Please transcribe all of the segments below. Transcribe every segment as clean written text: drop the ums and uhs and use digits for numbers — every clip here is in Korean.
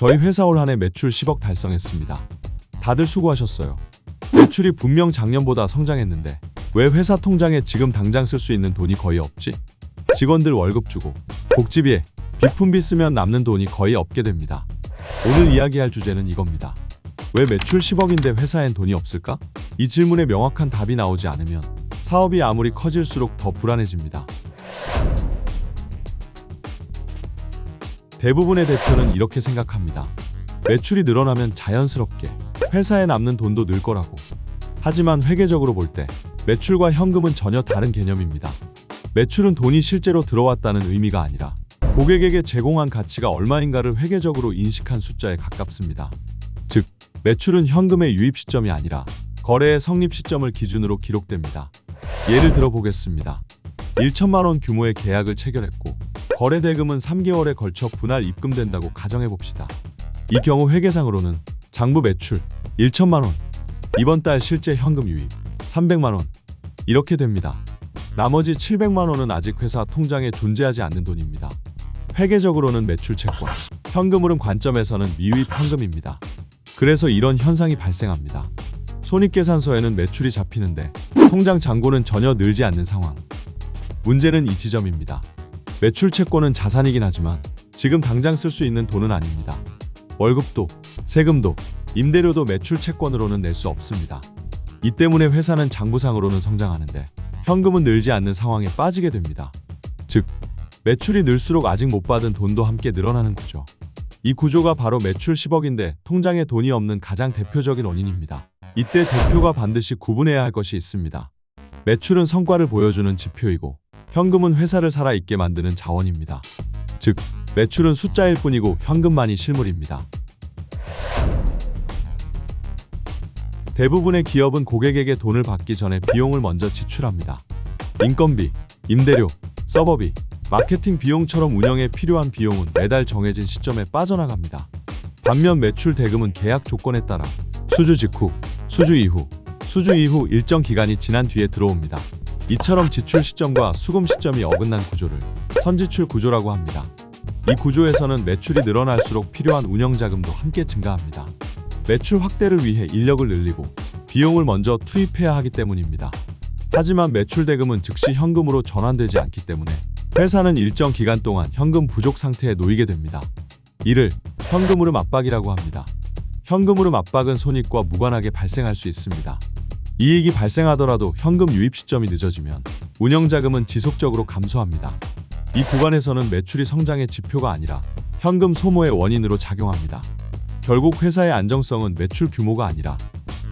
저희 회사 올 한 해 매출 10억 달성했습니다. 다들 수고하셨어요. 매출이 분명 작년보다 성장했는데 왜 회사 통장에 지금 당장 쓸 수 있는 돈이 거의 없지? 직원들 월급 주고 복지비에 비품비 쓰면 남는 돈이 거의 없게 됩니다. 오늘 이야기할 주제는 이겁니다. 왜 매출 10억인데 회사엔 돈이 없을까? 이 질문에 명확한 답이 나오지 않으면 사업이 아무리 커질수록 더 불안해집니다. 대부분의 대표는 이렇게 생각합니다. 매출이 늘어나면 자연스럽게 회사에 남는 돈도 늘 거라고. 하지만 회계적으로 볼 때 매출과 현금은 전혀 다른 개념입니다. 매출은 돈이 실제로 들어왔다는 의미가 아니라 고객에게 제공한 가치가 얼마인가를 회계적으로 인식한 숫자에 가깝습니다. 즉, 매출은 현금의 유입 시점이 아니라 거래의 성립 시점을 기준으로 기록됩니다. 예를 들어 보겠습니다. 1천만 원 규모의 계약을 체결했고 거래 대금은 3개월에 걸쳐 분할 입금된다고 가정해 봅시다. 이 경우 회계상으로는 장부 매출 1천만 원, 이번 달 실제 현금 유입 300만 원 이렇게 됩니다. 나머지 700만 원은 아직 회사 통장에 존재하지 않는 돈입니다. 회계적으로는 매출 채권, 현금 흐름 관점에서는 미유입 현금입니다. 그래서 이런 현상이 발생합니다. 손익계산서에는 매출이 잡히는데 통장 잔고는 전혀 늘지 않는 상황. 문제는 이 지점입니다. 매출 채권은 자산이긴 하지만 지금 당장 쓸 수 있는 돈은 아닙니다. 월급도, 세금도, 임대료도 매출 채권으로는 낼 수 없습니다. 이 때문에 회사는 장부상으로는 성장하는데 현금은 늘지 않는 상황에 빠지게 됩니다. 즉, 매출이 늘수록 아직 못 받은 돈도 함께 늘어나는 구조. 이 구조가 바로 매출 10억인데 통장에 돈이 없는 가장 대표적인 원인입니다. 이때 대표가 반드시 구분해야 할 것이 있습니다. 매출은 성과를 보여주는 지표이고 현금은 회사를 살아있게 만드는 자원입니다. 즉, 매출은 숫자일 뿐이고 현금만이 실물입니다. 대부분의 기업은 고객에게 돈을 받기 전에 비용을 먼저 지출합니다. 인건비, 임대료, 서버비, 마케팅 비용처럼 운영에 필요한 비용은 매달 정해진 시점에 빠져나갑니다. 반면 매출 대금은 계약 조건에 따라 수주 직후, 수주 이후 일정 기간이 지난 뒤에 들어옵니다. 이처럼 지출 시점과 수금 시점이 어긋난 구조를 선지출 구조라고 합니다. 이 구조에서는 매출이 늘어날수록 필요한 운영 자금도 함께 증가합니다. 매출 확대를 위해 인력을 늘리고 비용을 먼저 투입해야 하기 때문입니다. 하지만 매출 대금은 즉시 현금으로 전환되지 않기 때문에 회사는 일정 기간 동안 현금 부족 상태에 놓이게 됩니다. 이를 현금 흐름 압박이라고 합니다. 현금 흐름 압박은 손익과 무관하게 발생할 수 있습니다. 이익이 발생하더라도 현금 유입 시점이 늦어지면 운영 자금은 지속적으로 감소합니다. 이 구간에서는 매출이 성장의 지표가 아니라 현금 소모의 원인으로 작용합니다. 결국 회사의 안정성은 매출 규모가 아니라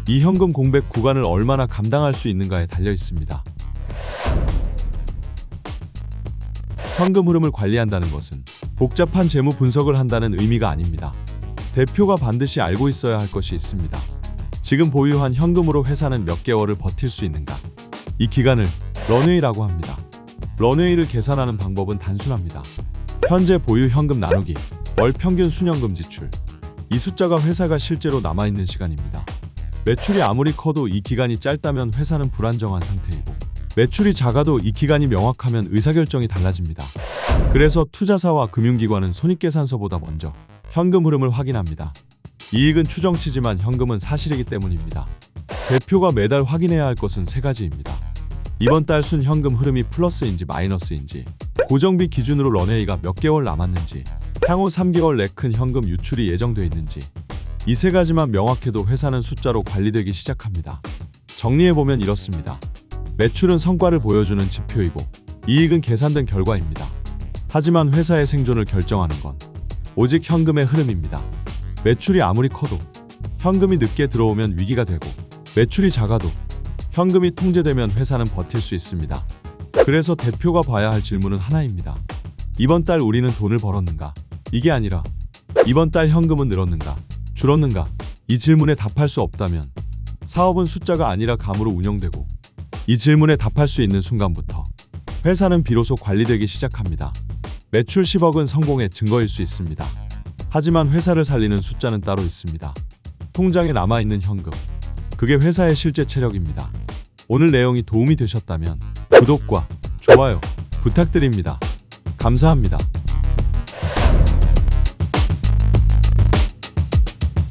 이 현금 공백 구간을 얼마나 감당할 수 있는가에 달려 있습니다. 현금 흐름을 관리한다는 것은 복잡한 재무 분석을 한다는 의미가 아닙니다. 대표가 반드시 알고 있어야 할 것이 있습니다. 지금 보유한 현금으로 회사는 몇 개월을 버틸 수 있는가? 이 기간을 런웨이라고 합니다. 런웨이를 계산하는 방법은 단순합니다. 현재 보유 현금 나누기 월 평균 순현금 지출. 이 숫자가 회사가 실제로 남아있는 시간입니다. 매출이 아무리 커도 이 기간이 짧다면 회사는 불안정한 상태이고 매출이 작아도 이 기간이 명확하면 의사결정이 달라집니다. 그래서 투자사와 금융기관은 손익계산서보다 먼저 현금 흐름을 확인합니다. 이익은 추정치지만 현금은 사실이기 때문입니다. 대표가 매달 확인해야 할 것은 세 가지입니다. 이번 달 순 현금 흐름이 플러스인지 마이너스인지, 고정비 기준으로 런웨이가 몇 개월 남았는지, 향후 3개월 내 큰 현금 유출이 예정돼 있는지. 이 세 가지만 명확해도 회사는 숫자로 관리되기 시작합니다. 정리해보면 이렇습니다. 매출은 성과를 보여주는 지표이고 이익은 계산된 결과입니다. 하지만 회사의 생존을 결정하는 건 오직 현금의 흐름입니다. 매출이 아무리 커도 현금이 늦게 들어오면 위기가 되고 매출이 작아도 현금이 통제되면 회사는 버틸 수 있습니다. 그래서 대표가 봐야 할 질문은 하나입니다. 이번 달 우리는 돈을 벌었는가? 이게 아니라 이번 달 현금은 늘었는가? 줄었는가? 이 질문에 답할 수 없다면 사업은 숫자가 아니라 감으로 운영되고 이 질문에 답할 수 있는 순간부터 회사는 비로소 관리되기 시작합니다. 매출 10억은 성공의 증거일 수 있습니다. 하지만 회사를 살리는 숫자는 따로 있습니다. 통장에 남아있는 현금. 그게 회사의 실제 체력입니다. 오늘 내용이 도움이 되셨다면 구독과 좋아요 부탁드립니다. 감사합니다.